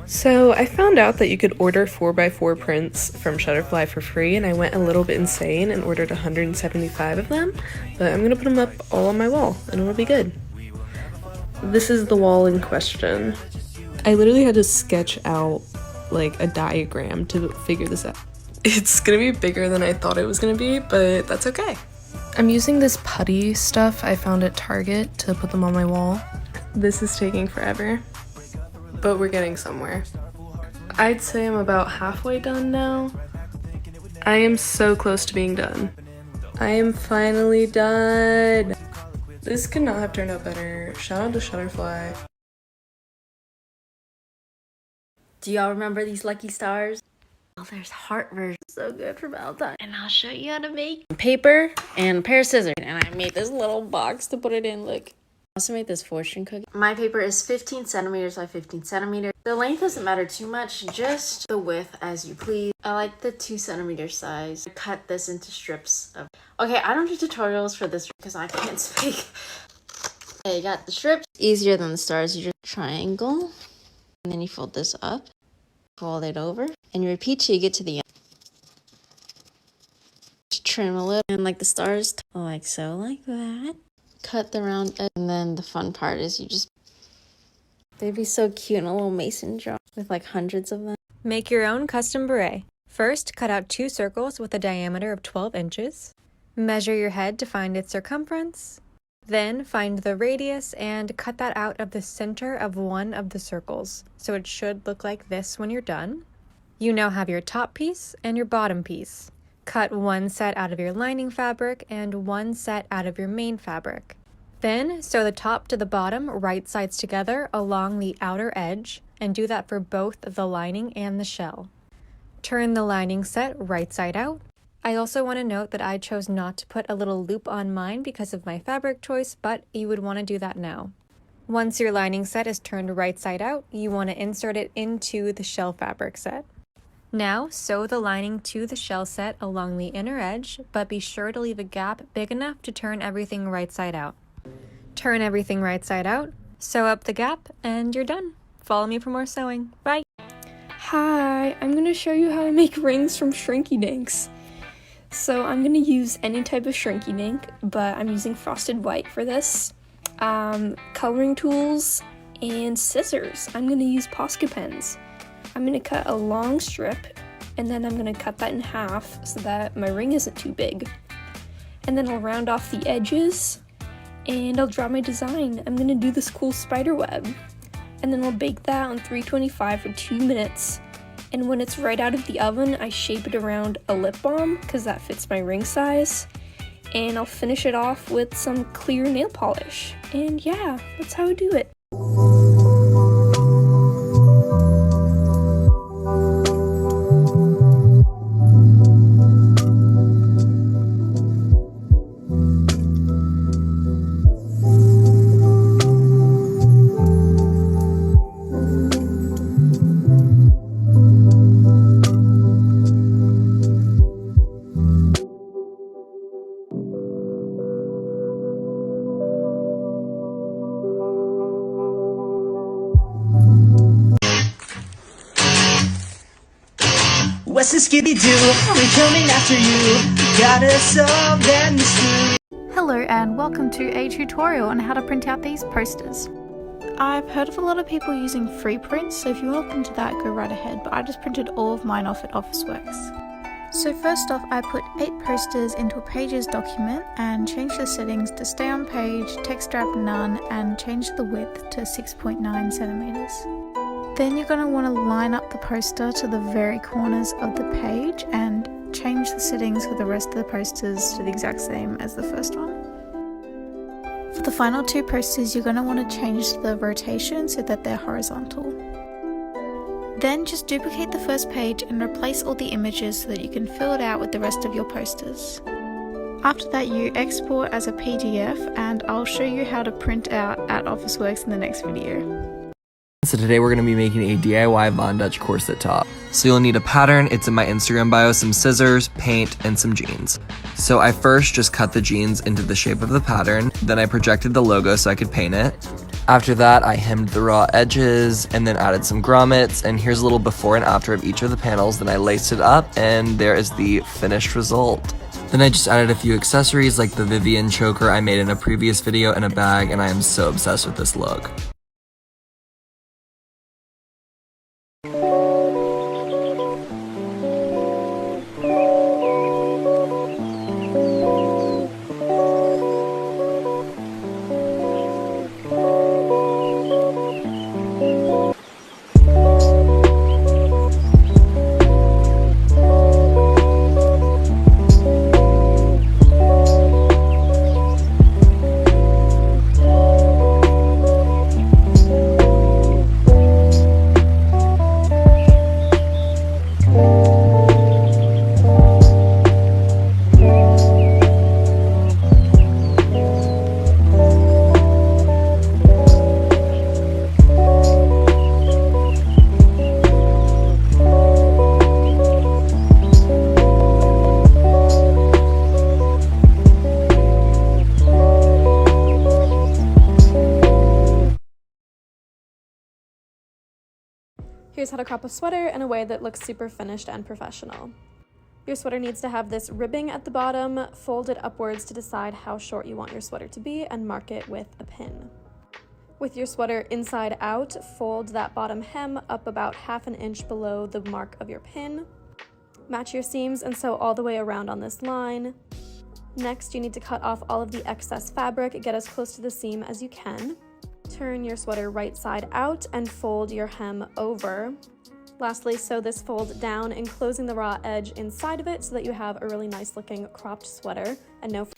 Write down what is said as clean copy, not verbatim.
So I found out that you could order 4x4 prints from Shutterfly for free, and I went a little bit insane and ordered 175 of them, but I'm gonna put them up all on my wall and it'll be good. This is the wall in question. I literally had to sketch out like a diagram to figure this out. It's gonna be bigger than I thought it was gonna be, but that's okay. I'm using this putty stuff I found at Target to put them on my wall. This is taking forever, but we're getting somewhere. I'd say I'm about halfway done now. I am so close to being done. I am finally done. This could not have turned out better. Shout out to Shutterfly. Do y'all remember these lucky stars? Oh, there's heart version. So good for Valentine. And I'll show you how to make paper and a pair of scissors. And I made this little box to put it in. Look. I also made this fortune cookie. My paper is 15 centimeters by 15 centimeters. The length doesn't matter too much, just the width as you please. I like the 2 centimeter size. I cut this into strips of... Okay, I don't do tutorials for this because I can't speak. Okay, you got the strips. Easier than the stars. You just triangle. And then you fold this up. Fold it over. And you repeat till you get to the end. Just trim a little. And like the stars. Like so, like that. Cut the round edge, and then the fun part is you just... They'd be so cute in a little mason jar with like hundreds of them. Make your own custom beret. First, cut out 2 circles with a diameter of 12 inches. Measure your head to find its circumference. Then find the radius and cut that out of the center of one of the circles, so it should look like this when you're done. You now have your top piece and your bottom piece. Cut 1 set out of your lining fabric and 1 set out of your main fabric. Then sew the top to the bottom right sides together along the outer edge, and do that for both the lining and the shell. Turn the lining set right side out. I also want to note that I chose not to put a little loop on mine because of my fabric choice, but you would want to do that now. Once your lining set is turned right side out, you want to insert it into the shell fabric set. Now, sew the lining to the shell set along the inner edge, but be sure to leave a gap big enough to turn everything right side out. Turn everything right side out, sew up the gap, and you're done. Follow me for more sewing. Bye! Hi, I'm going to show you how I make rings from Shrinky Dinks. So I'm going to use any type of Shrinky Dink, but I'm using frosted white for this. Coloring tools, and scissors. I'm going to use Posca pens. I'm going to cut a long strip, and then I'm going to cut that in half so that my ring isn't too big. And then I'll round off the edges, and I'll draw my design. I'm going to do this cool spider web. And then I'll bake that on 325 for 2 minutes. And when it's right out of the oven, I shape it around a lip balm, because that fits my ring size. And I'll finish it off with some clear nail polish. And yeah, that's how I do it. What's the Scooby-Doo? We're coming after you. Gotta solve that mystery. Hello and welcome to a tutorial on how to print out these posters. I've heard of a lot of people using free prints, so if you want to look into that, go right ahead, but I just printed all of mine off at Officeworks. So first off, I put 8 posters into a Pages document and changed the settings to stay on page, text wrap none, and change the width to 6.9 centimeters. Then you're going to want to line up the poster to the very corners of the page and change the settings for the rest of the posters to the exact same as the first one. For the final 2 posters, you're going to want to change the rotation so that they're horizontal. Then just duplicate the first page and replace all the images so that you can fill it out with the rest of your posters. After that, you export as a PDF, and I'll show you how to print out at Officeworks in the next video. So today we're going to be making a DIY Von Dutch corset top. So you'll need a pattern, it's in my Instagram bio, some scissors, paint, and some jeans. So I first just cut the jeans into the shape of the pattern, then I projected the logo so I could paint it. After that, I hemmed the raw edges and then added some grommets, and here's a little before and after of each of the panels. Then I laced it up, and there is the finished result. Then I just added a few accessories like the Vivian choker I made in a previous video and a bag, and I am so obsessed with this look. Here's how to crop a sweater in a way that looks super finished and professional. Your sweater needs to have this ribbing at the bottom, fold it upwards to decide how short you want your sweater to be, and mark it with a pin. With your sweater inside out, fold that bottom hem up about 1/2 inch below the mark of your pin. Match your seams and sew all the way around on this line. Next, you need to cut off all of the excess fabric, get as close to the seam as you can. Turn your sweater right side out and fold your hem over. Lastly, sew this fold down, enclosing the raw edge inside of it so that you have a really nice looking cropped sweater and no